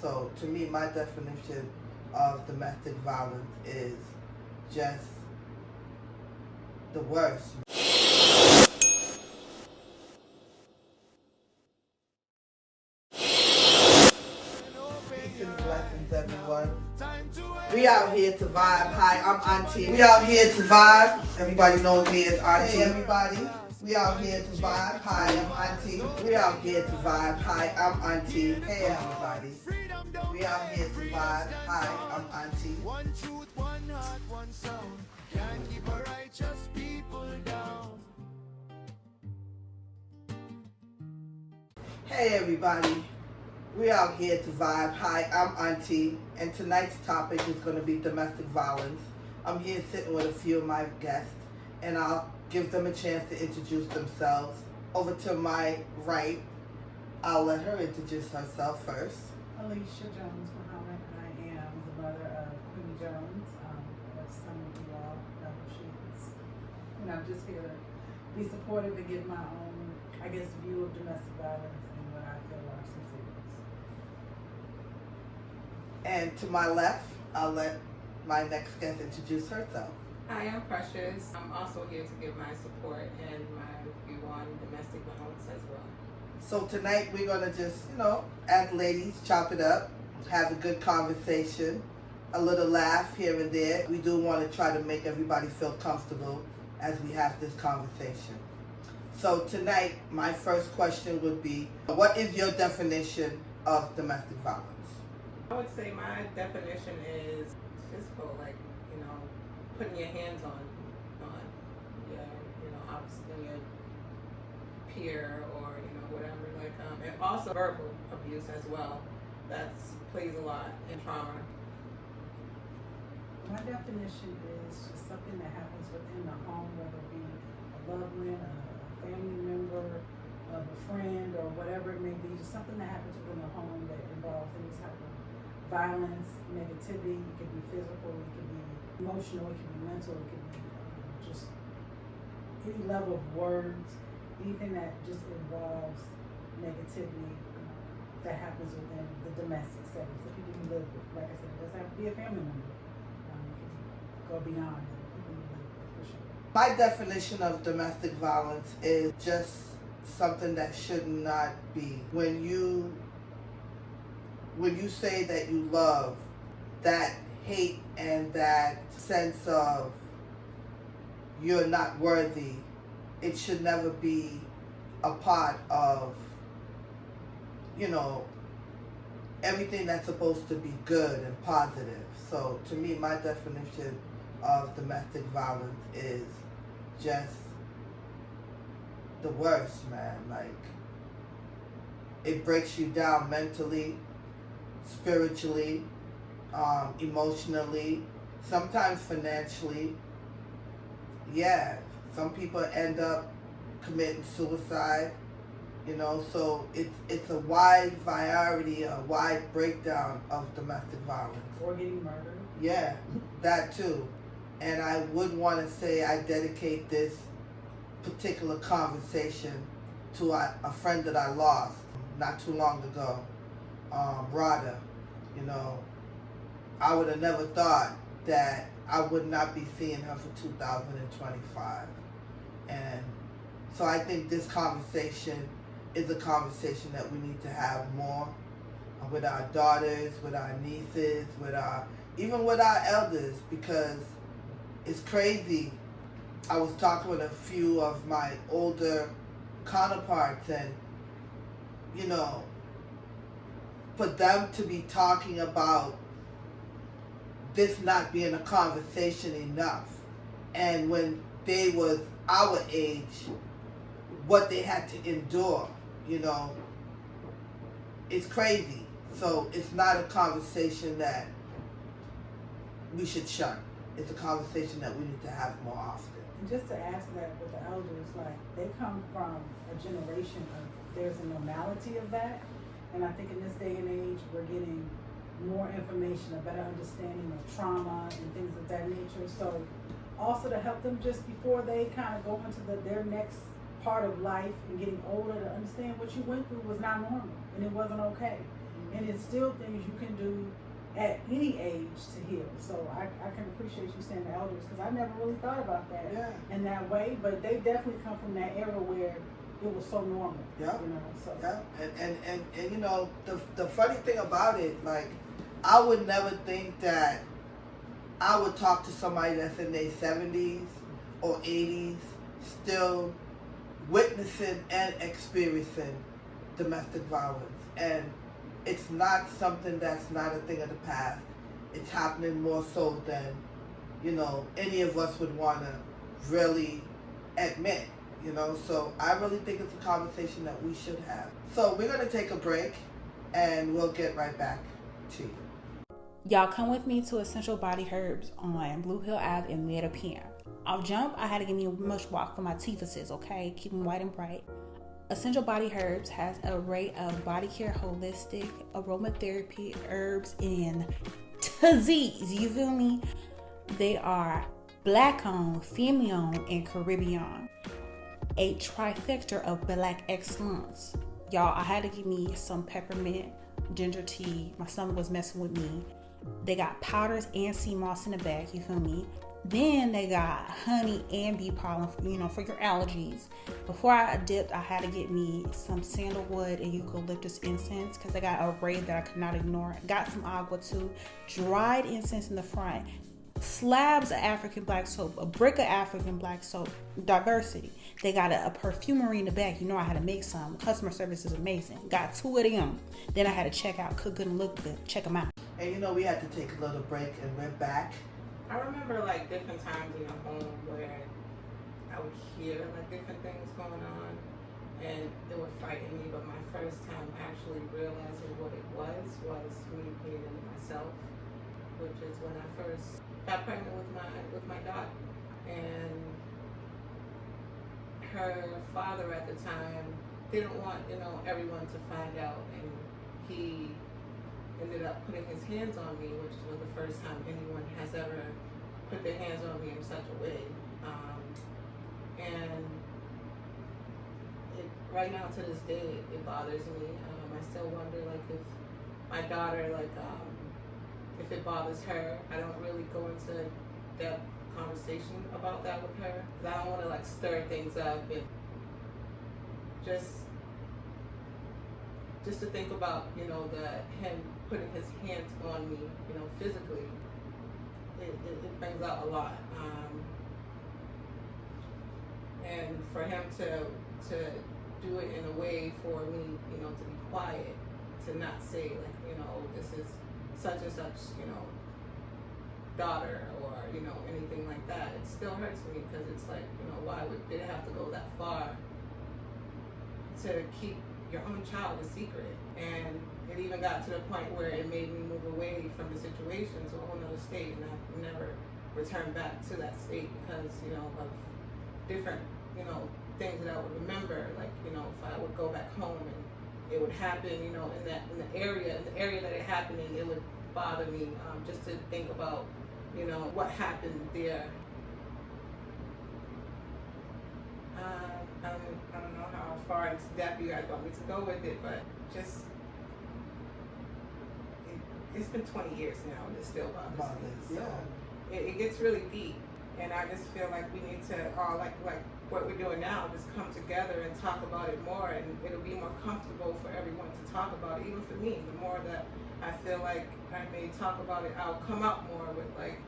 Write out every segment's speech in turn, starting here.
So to me, my definition of domestic violence is just the worst. Peace and blessings, everyone. We out here to vibe. Hi, I'm Aunty. We out here to vibe. Everybody knows me as Aunty. Hey, everybody. We out here to vibe. Hi, I'm Aunty. We out here to vibe. Hi, I'm Aunty. Hey, everybody. We out here to vibe. Hi, I'm Aunty. One truth, one heart, one sound. Can't keep a righteous people down. Hey, everybody. We out here to vibe. Hi, I'm Aunty, and tonight's topic is going to be domestic violence. I'm here sitting with a few of my guests, and I'll give them a chance to introduce themselves. Over to my right, I'll let her introduce herself first. Elisha Jones Muhammad, and I am the mother of Queemie Jones. As some of you all know who she is. And I'm just here to be supportive and give my own, view of domestic violence and what I feel are some things. And to my left, I'll let my next guest introduce herself. Hi, I'm Precious. I'm also here to give my support and my view on domestic violence as well. So tonight we're going to just, as ladies, chop it up, have a good conversation, a little laugh here and there. We do want to try to make everybody feel comfortable as we have this conversation. So tonight, my first question would be, what is your definition of domestic violence? I would say my definition is physical, putting your hands on your, obviously your peer or, whatever, and also verbal abuse as well. That plays a lot in trauma. My definition is just something that happens within the home, whether it be a loved one, a family member, of a friend, or whatever it may be, just something that happens within the home that involves any type of violence, negativity. It could be physical, it could be emotional, it could be mental, it could be just any level of words, anything that just involves negativity that happens within the domestic setting. So people you live with, like I said, it doesn't have to be a family member. It can go beyond it. People you live with, for sure. My definition of domestic violence is just something that should not be. When you say that you love, that hate and that sense of you're not worthy, it should never be a part of, everything that's supposed to be good and positive. So to me, my definition of domestic violence is just the worst, man. It breaks you down mentally, spiritually, emotionally, sometimes financially. Yeah, some people end up committing suicide, so it's a wide variety, a wide breakdown of domestic violence. Or getting murdered. Yeah, that too. And I would want to say I dedicate this particular conversation to a friend that I lost not too long ago, Rada. I would have never thought that I would not be seeing her for 2025. And so I think this conversation is a conversation that we need to have more with our daughters, with our nieces, even with our elders, because it's crazy. I was talking with a few of my older counterparts, and for them to be talking about this not being a conversation enough, and when they was our age, what they had to endure, it's crazy. So it's not a conversation that we should shun. It's a conversation that we need to have more often. And just to add to that with the elders, they come from a generation of, there's a normality of that. And I think in this day and age, we're getting more information, a better understanding of trauma and things of that nature. So also to help them just before they kind of go into their next part of life and getting older, to understand what you went through was not normal and it wasn't okay. And it's still things you can do at any age to heal. So I can appreciate you saying the elders, because I never really thought about that in that way. But they definitely come from that era where it was so normal. Yeah. You know. So. Yeah. And you know, the funny thing about it, like, I would never think that I would talk to somebody that's in their 70s or 80s, still witnessing and experiencing domestic violence. And it's not something that's not a thing of the past. It's happening more so than, you know, any of us would want to really admit, you know. So I really think it's a conversation that we should have. So we're going to take a break and we'll get right back to you. Y'all come with me to Essential Body Herbs on Blue Hill Ave in Meta PM. I'll jump. I had to give me a mush walk for my teethuses, okay? Keep them white and bright. Essential Body Herbs has an array of body care, holistic, aromatherapy, herbs, and disease. You feel me? They are Black-owned, family-owned, and Caribbean. A trifecta of Black excellence. Y'all, I had to give me some peppermint, ginger tea. My stomach was messing with me. They got powders and sea moss in the bag, you feel me? Then they got honey and bee pollen, you know, for your allergies. Before I dipped, I had to get me some sandalwood and eucalyptus incense because I got an array that I could not ignore. Got some agua too, dried incense in the front, slabs of African black soap, a brick of African black soap, diversity. They got a perfumery in the back. You know I had to make some. Customer service is amazing. Got 2 of them. Then I had to check out, cook good and look good. Check them out. And you know, we had to take a little break and we're back. I remember like different times in your home where I would hear like different things going on and it would frighten me, but my first time actually realizing what it was me being in myself, which is when I first got pregnant with my daughter. And her father at the time didn't want, you know, everyone to find out, and he ended up putting his hands on me, which was the first time anyone has ever put their hands on me in such a way. And right now to this day, it bothers me. I still wonder, like, if my daughter, like, if it bothers her. I don't really go into depth conversation about that with her, because I don't want to, like, stir things up. And just to think about, you know, him putting his hands on me, you know, physically, it brings out a lot. And for him to do it in a way for me, you know, to be quiet, to not say, like, you know, this is such and such, you know, daughter, or, you know, anything like that, it still hurts me, because it's like, you know, why did it have to go that far to keep your own child a secret? And it even got to the point where it made me move away from the situation to a whole nother state, and I've never returned back to that state because, you know, of different, you know, things that I would remember. Like, you know, if I would go back home and it would happen, you know, in the area that it happened in, it would bother me, just to think about, you know, what happened there. I don't know how far into depth you guys want me to go with it, but just, it's been 20 years now and it still bothers me. So it gets really deep, and I just feel like we need to all, like what we're doing now, just come together and talk about it more, and it'll be more comfortable for everyone to talk about it. Even for me, the more that I feel like I may talk about it, I'll come out more with, like,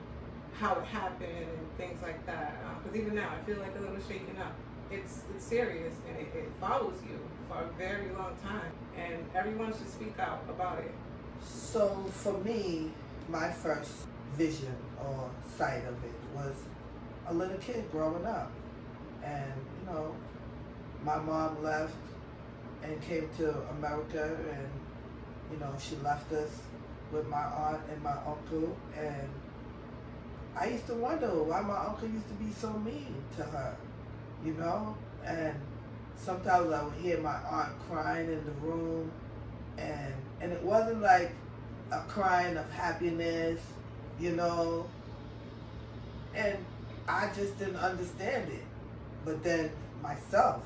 how it happened and things like that. Because even now, I feel like a little shaken up. It's serious, and it follows you for a very long time, and everyone should speak out about it. So for me, my first vision or sight of it was a little kid growing up. And, you know, my mom left and came to America, and, you know, she left us with my aunt and my uncle. And I used to wonder why my uncle used to be so mean to her, you know? And sometimes I would hear my aunt crying in the room, and it wasn't like a crying of happiness, you know? And I just didn't understand it. But then myself,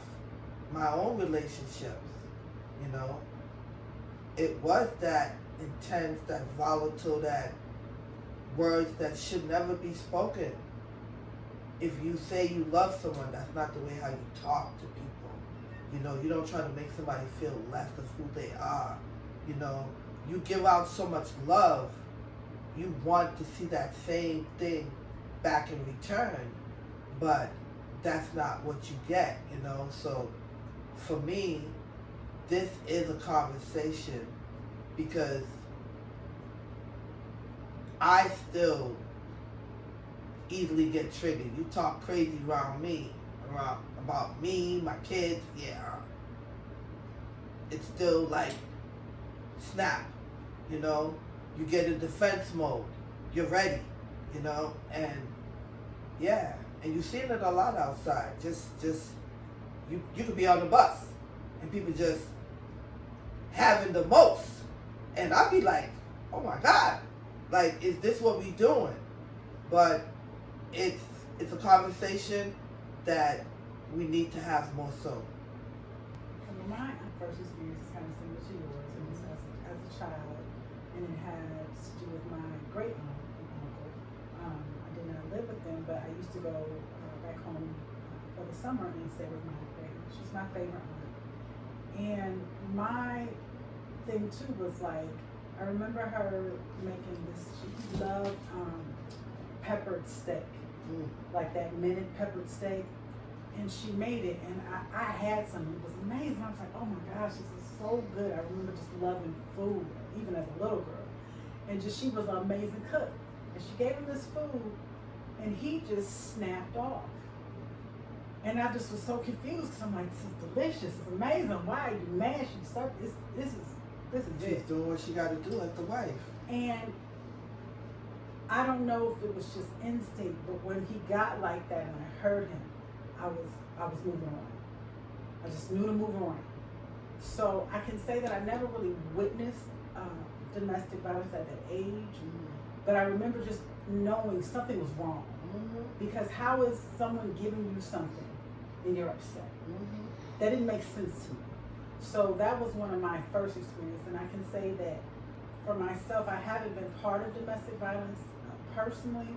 my own relationships, you know, it was that intense, that volatile, that words that should never be spoken. If you say you love someone, that's not the way how you talk to people. You know, you don't try to make somebody feel less of who they are. You know, you give out so much love, you want to see that same thing back in return, but that's not what you get, you know. So for me, this is a conversation because I still easily get triggered. You talk crazy around me, about me, my kids, yeah. It's still like snap, you know. You get in defense mode. You're ready, you know, and yeah, and you've seen it a lot outside. Just you could be on the bus and people just having the most, and I'd be like, oh my God, like, is this what we doing? But it's a conversation that we need to have more so. My first experience is kind of similar to yours. It was as a child, and it has to do with my great aunt and uncle. I did not live with them, but I used to go back home for the summer and stay with my great aunt. She's my favorite aunt. And my thing too was like, I remember her making this, she loved peppered steak, like that minute peppered steak. And she made it, and I had some. It was amazing. I was like, oh my gosh, this is so good. I remember just loving food, even as a little girl. And just, she was an amazing cook. And she gave him this food, and he just snapped off. And I just was so confused, because I'm like, this is delicious. It's amazing. Why are you mad? She served this is She's it. doing what she got to do as the wife. And I don't know if it was just instinct, but when he got like that and I heard him, I was moving on. I just knew to move on. So I can say that I never really witnessed domestic violence at that age, but I remember just knowing something was wrong. Because how is someone giving you something and you're upset? That didn't make sense to me. So that was one of my first experiences, and I can say that for myself, I haven't been part of domestic violence personally,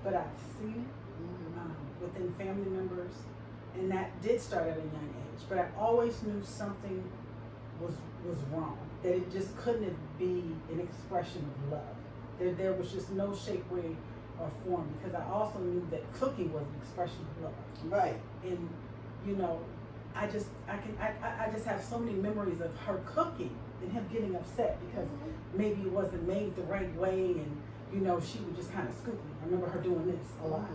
but I've seen it within family members, and that did start at a young age. But I always knew something was wrong, that it just couldn't be an expression of love. There was just no shape, way, or form, because I also knew that cooking was an expression of love. Right. And you know, I just have so many memories of her cooking and him getting upset because maybe it wasn't made the right way, and you know, she would just kind of scoop me. I remember her doing this a lot.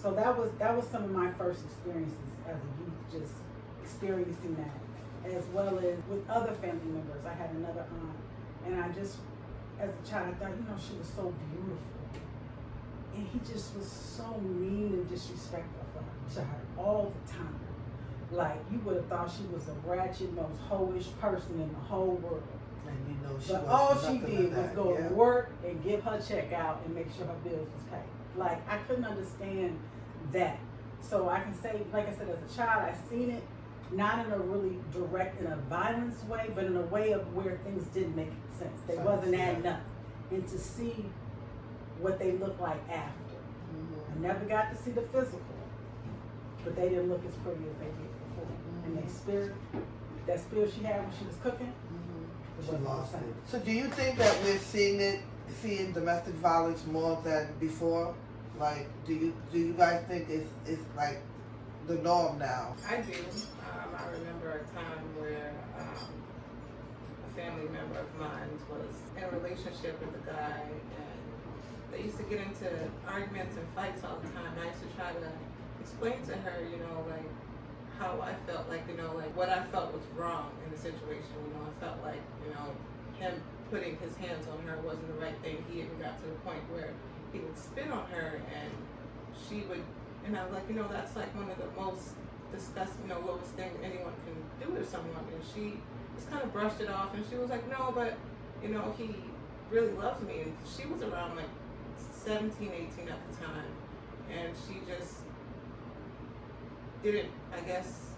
So that was some of my first experiences as a youth, just experiencing that, as well as with other family members. I had another aunt, and I just, as a child, I thought, you know, she was so beautiful, and he just was so mean and disrespectful to her all the time. Like, you would have thought she was the ratchet, most hoish person in the whole world. And you know, But all she did was go to work and give her check out and make sure her bills was paid. Like, I couldn't understand that. So I can say, like I said, as a child, I seen it, not in a really direct, in a violence way, but in a way of where things didn't make sense. They wasn't adding up. And to see what they look like after. I never got to see the physical, but they didn't look as pretty as they did before. And that spirit she had when she was cooking, she lost it. So do you think that we're seeing domestic violence more than before? Like, do you guys think it's like the norm now? I do. I remember a time where a family member of mine was in a relationship with a guy, and they used to get into arguments and fights all the time. I used to try to explain to her, you know, like how I felt, like, you know, like what I felt was wrong in the situation. You know, I felt like, you know, him putting his hands on her wasn't the right thing. He even got to the point where he would spit on her, and she would, and I was like, you know, that's like one of the most disgusting, you know, lowest thing anyone can do to someone. And she just kind of brushed it off, and she was like, no, but, you know, he really loves me. And she was around like 17, 18 at the time, and she just didn't, I guess,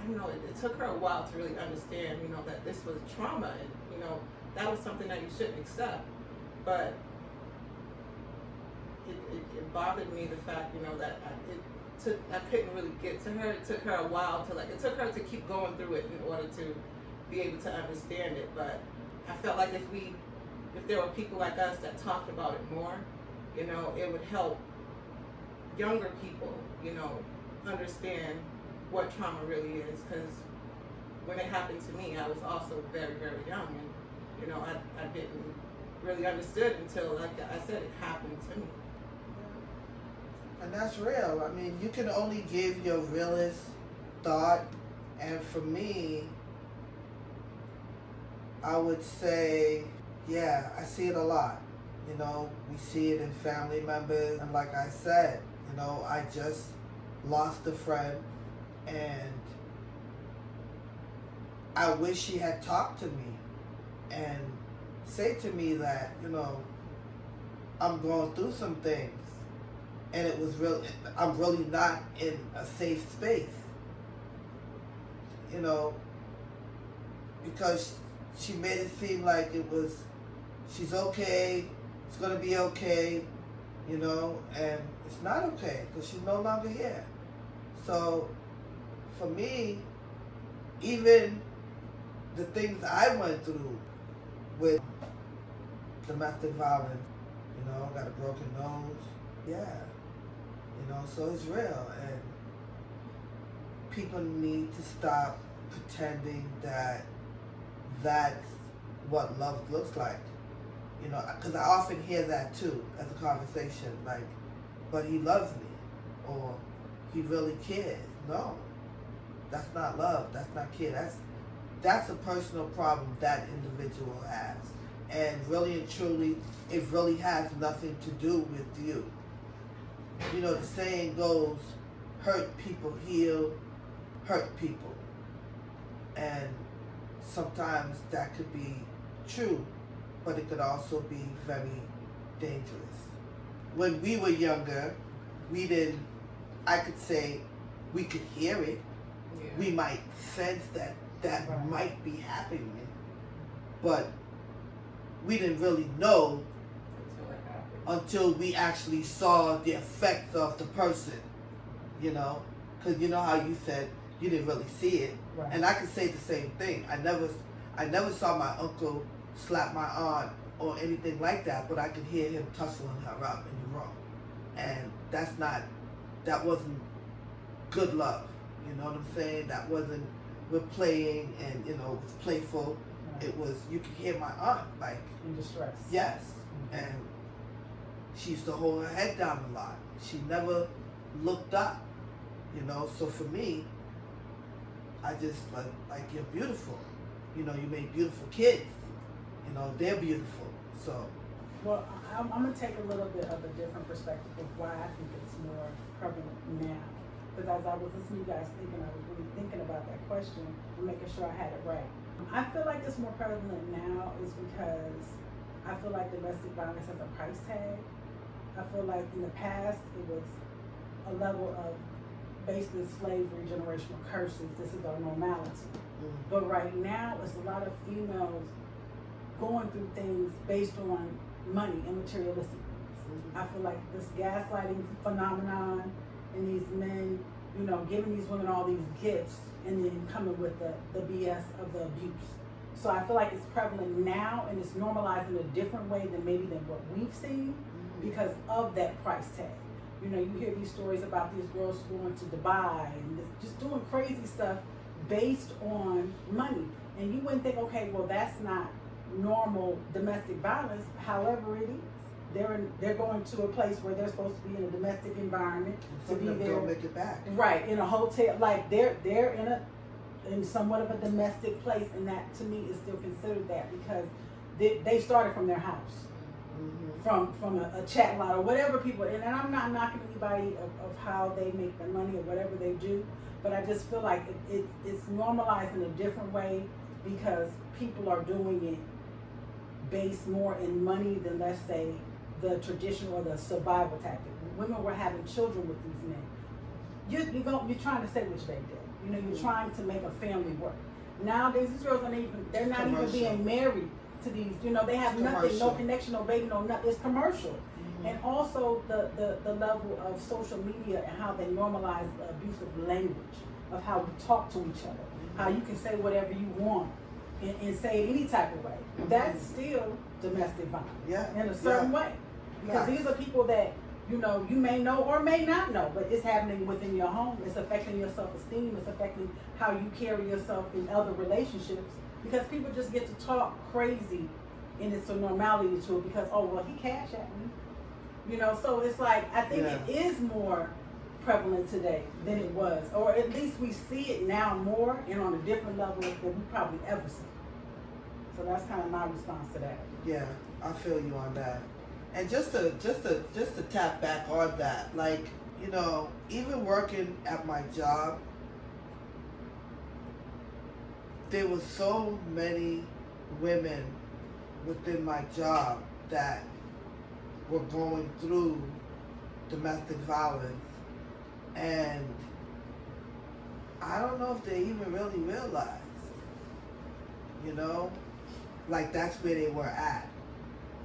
I don't know, it took her a while to really understand, you know, that this was trauma, and, you you know, that was something that you shouldn't accept. But it bothered me, the fact, you know, that I couldn't really get to her. It took her a while to, like, it took her to keep going through it in order to be able to understand it. But I felt like if there were people like us that talked about it more, you know, it would help younger people, you know, understand what trauma really is. Because when it happened to me, I was also very, very young, and, you know, I didn't really understood until, like I said, it happened to me. And that's real. I mean, you can only give your realest thought. And for me, I would say, yeah, I see it a lot. You know, we see it in family members. And like I said, you know, I just lost a friend, and I wish she had talked to me and say to me that, you know, I'm going through some things. And it was I'm really not in a safe space, you know, because she made it seem like she's okay, it's going to be okay, you know, and it's not okay because she's no longer here. So for me, even the things I went through with domestic violence, you know, got a broken nose, yeah. You know, so it's real, and people need to stop pretending that that's what love looks like. You know, because I often hear that too as a conversation, like, but he loves me, or he really cares. No, that's not love. That's not care. That's a personal problem that individual has, and really and truly, it really has nothing to do with you. You know, the saying goes, hurt people heal hurt people. And sometimes that could be true, but it could also be very dangerous. When we were younger, I could say, we could hear it. Yeah. We might sense that right. Might be happening, but we didn't really know until we actually saw the effects of the person, you know? Because you know how you said you didn't really see it. Right. And I could say the same thing. I never saw my uncle slap my aunt or anything like that, but I could hear him tussling her up in the room. And that wasn't good love. You know what I'm saying? That wasn't, we're playing and, you know, it was playful. Right. It was, you could hear my aunt, like. In distress. Yes. Mm-hmm. And she used to hold her head down a lot. She never looked up, you know. So for me, I just like you're beautiful. You know, you made beautiful kids. You know, they're beautiful. So. Well, I'm going to take a little bit of a different perspective of why I think it's more prevalent now. Because as I was listening to you guys thinking, I was really thinking about that question and making sure I had it right. I feel like it's more prevalent now is because I feel like domestic violence has a price tag. I feel like in the past it was a level of basically slavery, generational curses. This is our normality. Mm-hmm. But right now, it's a lot of females going through things based on money and materialistic things. Mm-hmm. I feel like this gaslighting phenomenon and these men, you know, giving these women all these gifts and then coming with the BS of the abuse. So I feel like it's prevalent now and it's normalized in a different way than what we've seen. Because of that price tag. You know, you hear these stories about these girls going to Dubai and just doing crazy stuff based on money. And you wouldn't think, okay, well, that's not normal domestic violence. However it is. They're going to a place where they're supposed to be in a domestic environment. To be there. Don't make it back. Right, in a hotel. Like, they're in somewhat of a domestic place. And that, to me, is still considered that because they started from their house. Mm-hmm. From a chat lot or whatever people, and I'm not knocking anybody of how they make their money or whatever they do, but I just feel like it's normalized in a different way because people are doing it based more in money than, let's say, the traditional or the survival tactic. Women were having children with these men. You're trying to say which they did. You know, you're trying to make a family work. Nowadays, these girls they're not even Commercial. being married to these, you know, they have It's nothing, commercial. no connection, no baby, no nothing. It's commercial. And also the level of social media and how they normalize the abusive language of how we talk to each other, how you can say whatever you want and say it any type of way. That's still domestic violence in a certain way. Because these are people that, you know, you may know or may not know, but it's happening within your home. It's affecting your self-esteem. It's affecting how you carry yourself in other relationships. Because people just get to talk crazy and it's a normality to it because, oh, well, he cash at me. You know, so it's like, I think it is more prevalent today than it was. Or at least we see it now more and on a different level than we probably ever seen. So that's kind of my response to that. Yeah, I feel you on that. And just to tap back on that, like, you know, even working at my job, there was so many women within my job that were going through domestic violence, and I don't know if they even really realized, you know, like that's where they were at,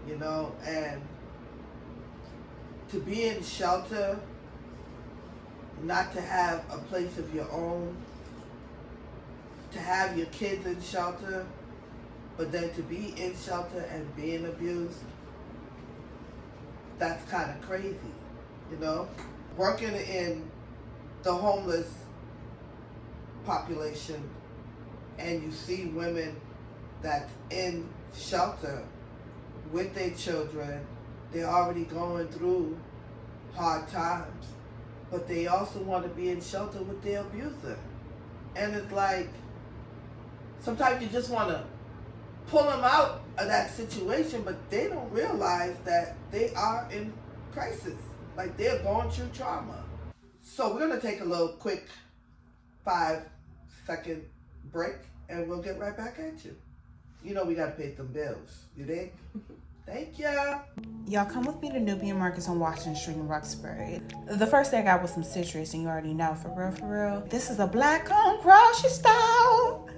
you know. And to be in shelter, not to have a place of your own, to have your kids in shelter, but then to be in shelter and being abused, that's kind of crazy, you know. Working in the homeless population and you see women that's in shelter with their children, they're already going through hard times, but they also want to be in shelter with their abuser. And it's like, sometimes you just want to pull them out of that situation, but they don't realize that they are in crisis. Like, they're going through trauma. So we're going to take a little quick 5-second break and we'll get right back at you. You know we got to pay some bills. You dig? Thank ya. Y'all come with me to Nubian Markets on Washington Street in Roxbury. The first thing I got was some citrus, and you already know, for real. This is a black-owned grocery store.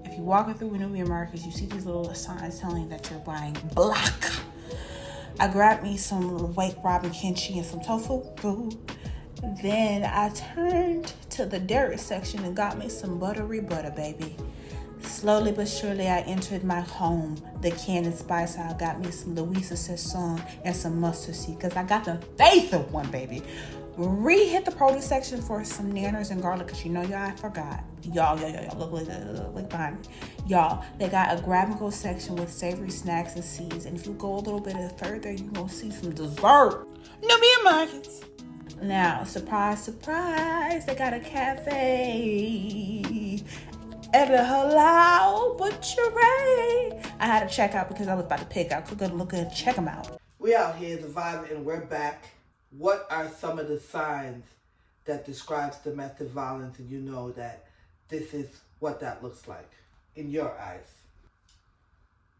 If you're walking through Nubian Markets, you see these little signs telling you that you're buying black. I grabbed me some Wake Robin kimchi and some tofu food. Then I turned to the dairy section and got me some buttery butter, baby. Slowly but surely, I entered my home, the Cannon Spice. I got me some Louisa Sassoon and some mustard seed, because I got the faith of one, baby. Re-hit the produce section for some nanners and garlic, because you know, y'all, I forgot. Y'all, look behind me. Y'all, they got a grab-and-go section with savory snacks and seeds, and if you go a little bit further, you're going to see some dessert. Nubian Markets. Now, surprise, surprise, they got a cafe at a halal butchery. I had to check out because I was about to pick out. Could go look and check them out. We out here surviving and we're back. What are some of the signs that describes domestic violence, and you know that this is what that looks like in your eyes?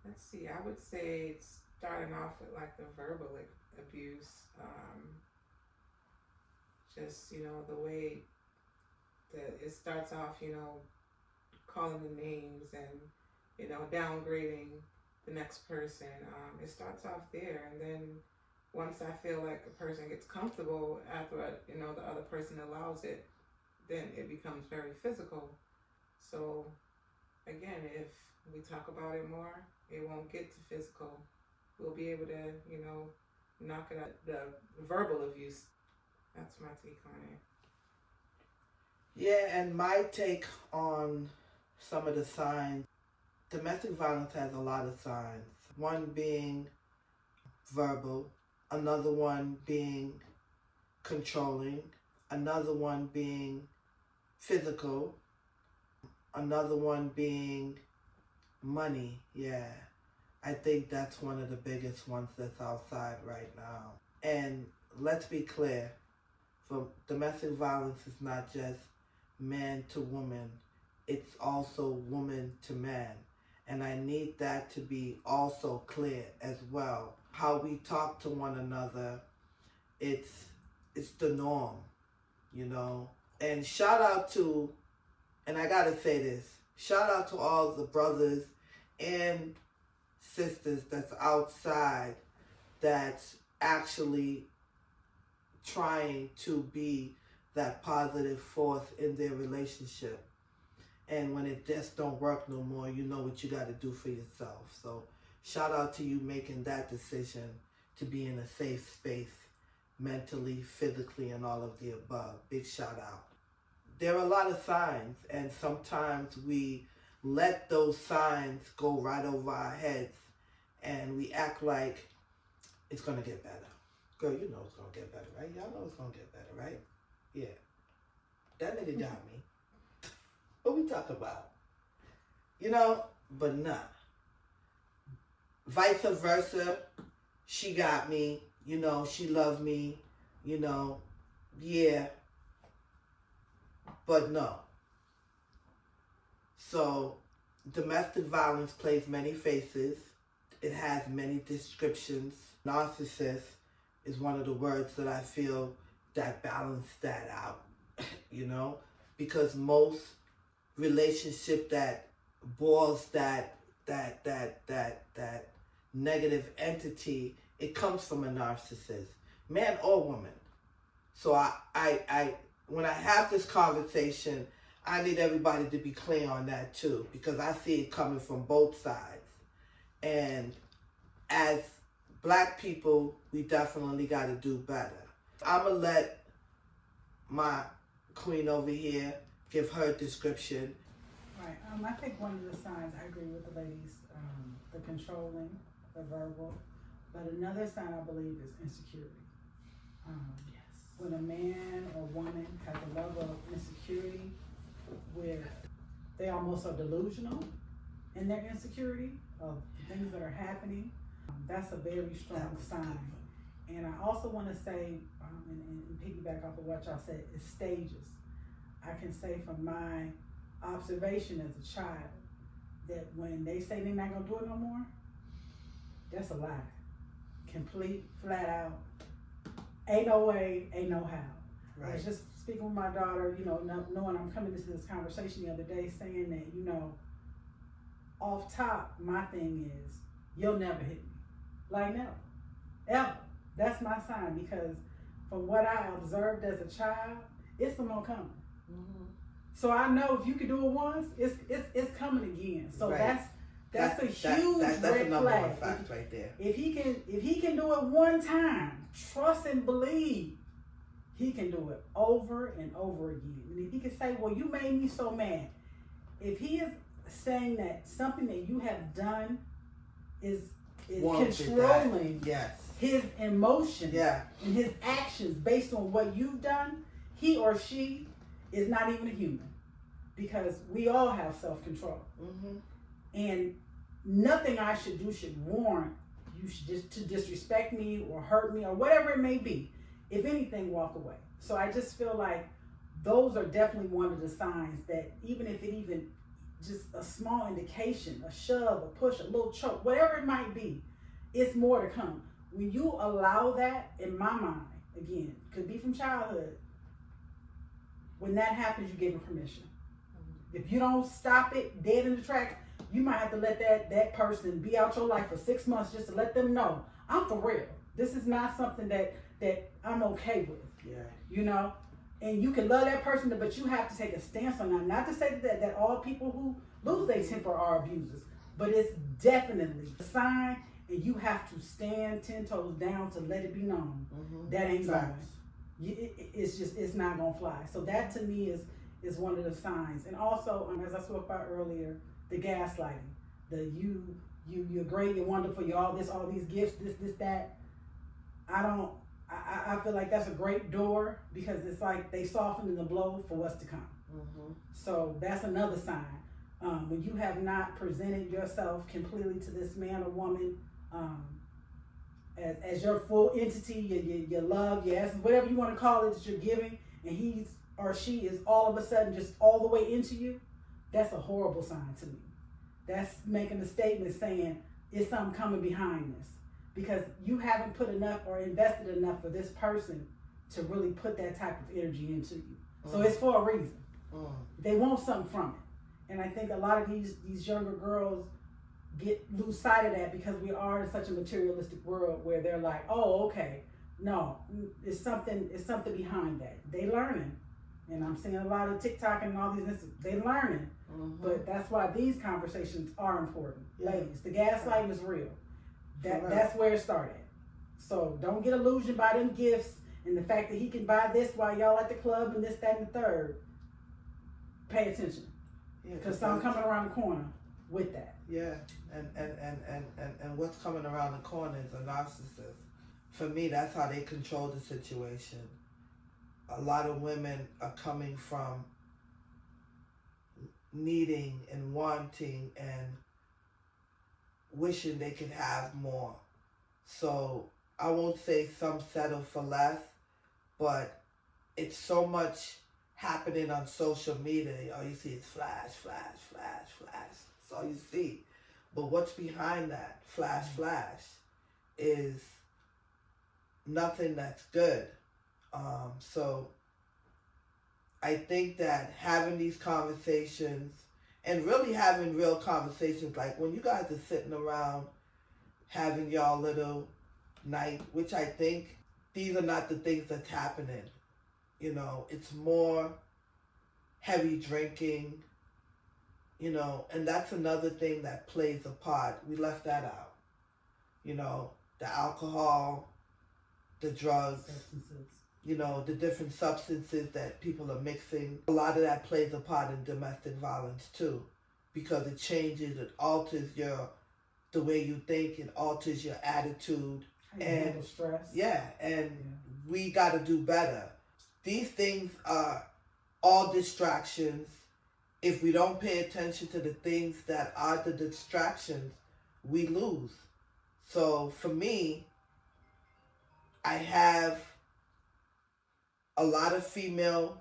Let's see, I would say it's starting off with like the verbal abuse. Just, you know, the way that it starts off, you know, calling the names and, you know, downgrading the next person. It starts off there, and then once I feel like a person gets comfortable after, you know, the other person allows it, then it becomes very physical. So again, if we talk about it more, it won't get to physical. We'll be able to, you know, knock it out. The verbal abuse, that's my take on it. Yeah, and my take on some of the signs, domestic violence has a lot of signs. One being verbal, another one being controlling, another one being physical, another one being money. Yeah, I think that's one of the biggest ones that's outside right now. And let's be clear, for domestic violence is not just man to woman, it's also woman to man. And I need that to be also clear as well. How we talk to one another, it's the norm, you know. And shout out to, and I gotta say this, Shout out to all the brothers and sisters that's outside that's actually trying to be that positive force in their relationship. And when it just don't work no more, you know what you got to do for yourself. So shout out to you making that decision to be in a safe space, mentally, physically, and all of the above. Big shout out. There are a lot of signs, and sometimes we let those signs go right over our heads, and we act like it's going to get better. Girl, you know it's going to get better, right? Y'all know it's going to get better, right? Yeah. That nigga got me. What we talk about? You know, but nah. Vice versa. She got me. You know, she loved me. You know, yeah. But no. So, domestic violence plays many faces. It has many descriptions. Narcissist is one of the words that I feel that balance that out, you know, because most relationship that boils that negative entity, it comes from a narcissist, man or woman. So I when I have this conversation, I need everybody to be clear on that too, because I see it coming from both sides. And as Black people, we definitely got to do better. I'm going to let my queen over here give her description. Right. I think one of the signs, I agree with the ladies, the controlling, the verbal. But another sign, I believe, is insecurity. When a man or woman has a level of insecurity where they almost are delusional in their insecurity of things that are happening, that's a very strong sign. And I also want to say, and piggyback off of what y'all said, is stages. I can say from my observation as a child that when they say they're not going to do it no more, that's a lie. Complete, flat out, ain't no way, ain't no how. Right. I was just speaking with my daughter, you know, knowing I'm coming into this conversation the other day, saying that, you know, off top, my thing is, you'll never hit me. Like, never. Ever. That's my sign, because from what I observed as a child, it's some more coming. Mm-hmm. So I know if you can do it once, it's coming again. So right. That's a huge red flag. Fact right there. If he can do it one time, trust and believe he can do it over and over again. And if he can say, well, you made me so mad. If he is saying that something that you have done is controlling his emotions and his actions based on what you've done, he or she is not even a human, because we all have self-control. Mm-hmm. And nothing I should do should warrant you to disrespect me or hurt me or whatever it may be. If anything, walk away. So I just feel like those are definitely one of the signs that even if it even just a small indication, a shove, a push, a little choke, whatever it might be, it's more to come. When you allow that, in my mind, again, could be from childhood, when that happens, you give him permission. If you don't stop it dead in the track, you might have to let that person be out your life for 6 months just to let them know, I'm for real. This is not something that I'm okay with. Yeah. You know? And you can love that person, but you have to take a stance on that. Not to say that all people who lose their temper are abusers, but it's definitely a sign, and you have to stand 10 toes down to let it be known. Mm-hmm. That ain't going. It's not gonna fly. So that to me is one of the signs. And also, as I spoke about earlier, the gaslighting, you're great, you're wonderful, you're all these gifts, this, that. I feel like that's a great door, because it's like they soften the blow for what's to come. Mm-hmm. So that's another sign. When you have not presented yourself completely to this man or woman as your full entity, your love, your essence, whatever you want to call it that you're giving, and he or she is all of a sudden just all the way into you, that's a horrible sign to me. That's making a statement saying it's something coming behind this, because you haven't put enough or invested enough for this person to really put that type of energy into you. So it's for a reason. They want something from And I think a lot of these younger girls lose sight of that because we are in such a materialistic world where they're like, oh, okay, no, it's something behind that. They learning, and I'm seeing a lot of TikTok and all these. They learning, but that's why these conversations are important, ladies. The gaslighting is real. That's where it started. So don't get illusioned by them gifts and the fact that he can buy this while y'all at the club and this, that, and the third. Pay attention, because some coming around the corner with that. Yeah, and what's coming around the corner is a narcissist. For me, that's how they control the situation. A lot of women are coming from needing and wanting and wishing they could have more. So I won't say some settle for less, but it's so much happening on social media. All you see is flash, flash, flash, flash. That's all you see. But what's behind that flash, flash is nothing that's good. So I think that having these conversations and really having real conversations, like when you guys are sitting around having y'all little night, which I think these are not the things that's happening. You know, it's more heavy drinking, you know, and that's another thing that plays a part. We left that out. You know, the alcohol, the drugs, you know, the different substances that people are mixing. A lot of that plays a part in domestic violence too, because it changes, it alters the way you think, it alters your attitude. And stress. We got to do better. These things are all distractions. If we don't pay attention to the things that are the distractions, we lose. So for me, I have a lot of females.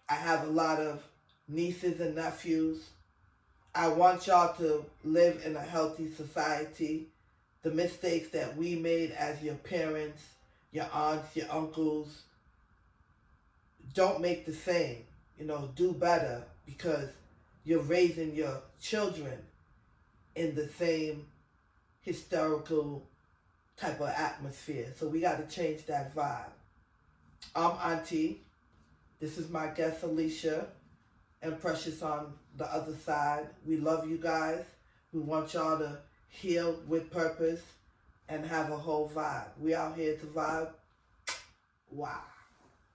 I have a lot of nieces and nephews. I want y'all to live in a healthy society. The mistakes that we made as your parents, your aunts, your uncles, don't make the same. You know, do better, because you're raising your children in the same hysterical type of atmosphere. So we got to change that vibe. I'm Aunty. This is my guest Elisha and Precious on the other side. We love you guys. We want y'all to heal with purpose and have a whole vibe. We out here to vibe. Wow.